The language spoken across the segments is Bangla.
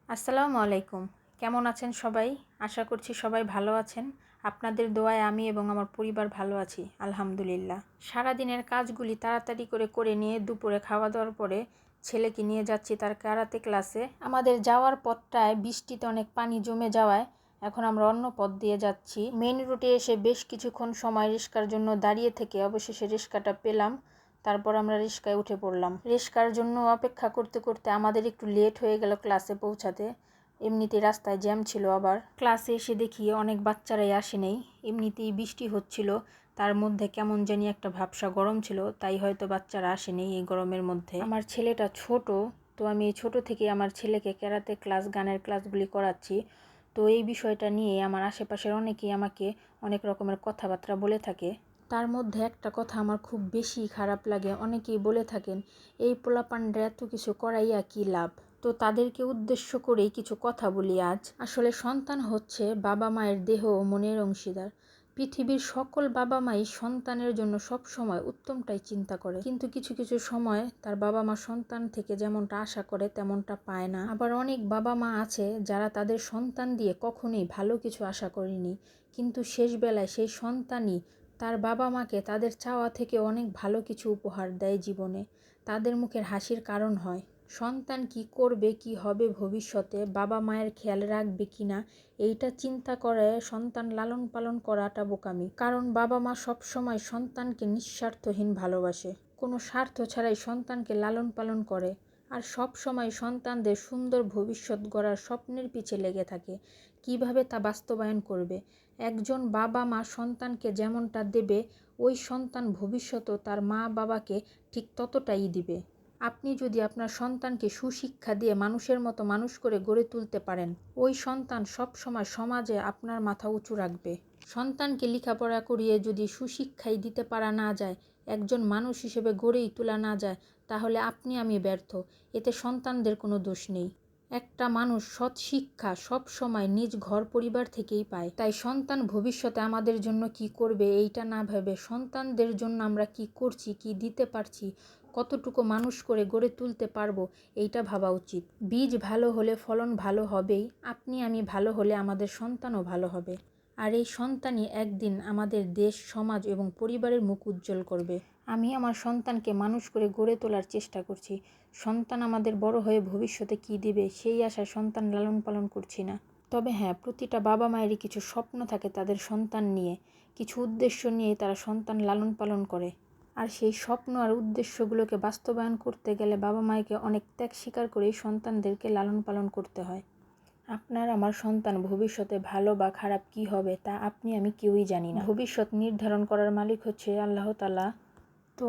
আসসালামু আলাইকুম। কেমন আছেন সবাই? আশা করছি সবাই ভালো আছেন। আপনাদের দোয়ায় আমি এবং আমার পরিবার ভালো আছি, আলহামদুলিল্লাহ। সারাদিনের কাজগুলি তাড়াতাড়ি করে নিয়ে দুপুরে খাওয়া দাওয়ার পরে ছেলেকে নিয়ে যাচ্ছি তার কারাতে ক্লাসে। আমাদের যাওয়ার পথটায় বৃষ্টিতে অনেক পানি জমে যাওয়ায় এখন আমরা অন্য পথ দিয়ে যাচ্ছি। মেইন রুটে এসে বেশ কিছুক্ষণ সময় রিক্সার জন্য দাঁড়িয়ে থেকে অবশেষে রিক্সাটা পেলাম। তারপর আমরা রিক্সায় উঠে পড়লাম। রিক্সার জন্য অপেক্ষা করতে করতে আমাদের একটু লেট হয়ে গেল ক্লাসে পৌঁছাতে। এমনিতেই রাস্তায় জ্যাম ছিল, আবার ক্লাসে এসে দেখি অনেক বাচ্চারাই আসেনি। এমনিতেই বৃষ্টি হচ্ছিল, তার মধ্যে কেমন জানি একটা ভ্যাপসা গরম ছিল, তাই হয়তো বাচ্চারা আসেনি এই গরমের মধ্যে। আমার ছেলেটা ছোট, তো আমি এই ছোট থেকে আমার ছেলেকে ক্যারাতে ক্লাস, গানের ক্লাসগুলি করাচ্ছি। তো এই বিষয়টা নিয়ে আমার আশেপাশের অনেকেই আমাকে অনেক রকমের কথাবার্তা বলে থাকে। তার মধ্যে একটা কথা আমার খুব বেশি খারাপ লাগে। অনেকেই বলে থাকেন, এই পোলাপানরা এত কিছু করাইয়া কি লাভ। তো তাদেরকে উদ্দেশ্য করেই কিছু কথা বলি আজ। আসলে সন্তান হচ্ছে বাবা মায়ের দেহ ও মনের অংশীদার। পৃথিবীর সকল বাবা মাই সন্তানের জন্য সব সময় উত্তমটাই চিন্তা করে, কিন্তু কিছু কিছু সময় তার বাবা মা সন্তান থেকে যেমনটা আশা করে তেমনটা পায় না। আবার অনেক বাবা মা আছে যারা তাদের সন্তান দিয়ে কখনোই ভালো কিছু আশা করেনি, কিন্তু শেষ বেলায় সেই সন্তানই তার বাবা মাকে তাদের চাওয়া থেকে অনেক ভালো কিছু উপহার দেয় জীবনে, তাদের মুখের হাসির কারণ হয়। সন্তান কি করবে, কি হবে ভবিষ্যতে, বাবা মায়ের খেয়াল রাখবে কিনা, এইটা চিন্তা করে সন্তান লালন পালন করাটা বোকামি। কারণ বাবা মা সবসময় সন্তানকে নিঃস্বার্থহীন ভালোবাসে, কোনো স্বার্থ ছাড়াই সন্তানকে লালন পালন করে, আর সব সময় সন্তানদের সুন্দর ভবিষ্যৎ গড়ার স্বপ্নের পিছে লেগে থাকে। কিভাবে তা বাস্তবায়ন করবে? একজন বাবা মা সন্তানকে যেমনটা দেবে, ওই সন্তান ভবিষ্যতেও তার মা বাবাকে ঠিক ততটাই দিবে। আপনি যদি আপনার সন্তানকে সুশিক্ষা দিয়ে মানুষের মতো মানুষ করে গড়ে তুলতে পারেন, ওই সন্তান সব সময় সমাজে আপনার মাথা উঁচু রাখবে। সন্তানকে লেখাপড়া করিয়ে যদি সুশিক্ষাই দিতে পারা না যায়, একজন মানুষ হিসেবে গড়েই তোলা না যায়, তাহলে আপনি আমি ব্যর্থ। এতে সন্তানদের কোনো দোষ নেই। একটা মানুষ সৎ শিক্ষা সব সময় নিজ ঘর পরিবার থেকেই পায়। তাই সন্তান ভবিষ্যতে আমাদের জন্য কি করবে এইটা না ভেবে সন্তানদের জন্য আমরা কি করছি, কি দিতে পারছি, কতটুকু মানুষ করে গড়ে তুলতে পারবো, এইটা ভাবা উচিত। বীজ ভালো হলে ফলন ভালো হবেই। আপনি আমি ভালো হলে আমাদের সন্তানও ভালো হবে, আর এই সন্তানই একদিন আমাদের দেশ, সমাজ এবং পরিবারের মুখ উজ্জ্বল করবে। আমি আমার সন্তানকে মানুষ করে গড়ে তোলার চেষ্টা করছি। সন্তান আমাদের বড় হয়ে ভবিষ্যতে কি দিবে সেই আশায় সন্তান লালন পালন করছি না। তবে হ্যাঁ, প্রতিটা বাবা মায়েরই কিছু স্বপ্ন থাকে তাদের সন্তান নিয়ে, কিছু উদ্দেশ্য নিয়ে তারা সন্তান লালন পালন করে। আর সেই স্বপ্ন আর উদ্দেশ্যগুলোকে বাস্তবায়ন করতে গেলে বাবা মায়েকে অনেক ত্যাগ স্বীকার করেই সন্তানদেরকে লালন পালন করতে হয়। আপনার আমার সন্তান ভবিষ্যতে ভালো বা খারাপ কি হবে তা আপনি আমি কেউই জানি না। ভবিষ্যৎ নির্ধারণ করার মালিক হচ্ছে আল্লাহ তাআলা। তো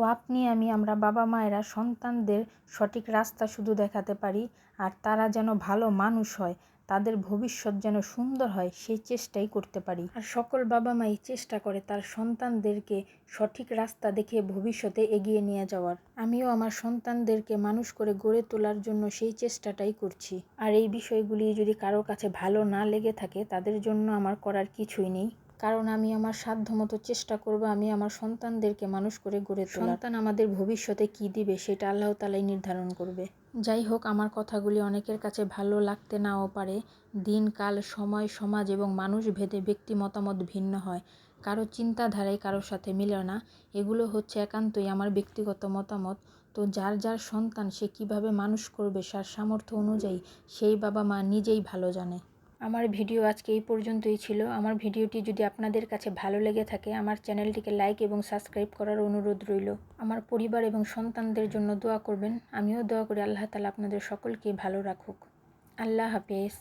আমরা বাবা মায়েরা সন্তানদের সঠিক রাস্তা শুধু দেখাতে পারি, আর তারা যেন ভালো মানুষ হয়, তাদের ভবিষ্যৎ যেন সুন্দর হয়, সেই চেষ্টাই করতে পারি। আর সকল বাবা মাই চেষ্টা করে তার সন্তানদেরকে সঠিক রাস্তা দেখে ভবিষ্যতে এগিয়ে নিয়ে যাওয়ার। আমিও আমার সন্তানদেরকে মানুষ করে গড়ে তোলার জন্য সেই চেষ্টাটাই করছি। আর এই বিষয়গুলি যদি কারো কাছে ভালো না লেগে থাকে, তাদের জন্য আমার করার কিছুই নেই, কারণ আমি আমার সাধ্যমতো চেষ্টা করব আমি আমার সন্তানদেরকে মানুষ করে গড়ে তোলার। সন্তান আমাদের ভবিষ্যতে কি দিবে সেটা আল্লাহ তাআলাই নির্ধারণ করবে। যাই হোক, আমার কথাগুলি অনেকের কাছে ভালো লাগতে নাও পারে। দিন, কাল, সময়, সমাজ এবং মানুষ ভেদে ব্যক্তি মতামত ভিন্ন হয়, কারো চিন্তাধারায় কারোর সাথে মিলে না। এগুলো হচ্ছে একান্তই আমার ব্যক্তিগত মতামত। তো যার যার সন্তান সে কিভাবে মানুষ করবে তার সামর্থ্য অনুযায়ী সেই বাবা মা নিজেই ভালো জানে। আমার ভিডিও আজকে এই পর্যন্তই ছিল। আমার ভিডিওটি যদি আপনাদের কাছে ভালো লেগে থাকে, আমার চ্যানেলটিকে লাইক এবং সাবস্ক্রাইব করার অনুরোধ রইল। আমার পরিবার এবং সন্তানদের জন্য দোয়া করবেন। আমিও দোয়া করি আল্লাহ তাআলা আপনাদের সকলকে ভালো রাখুক। আল্লাহ হাফেজ।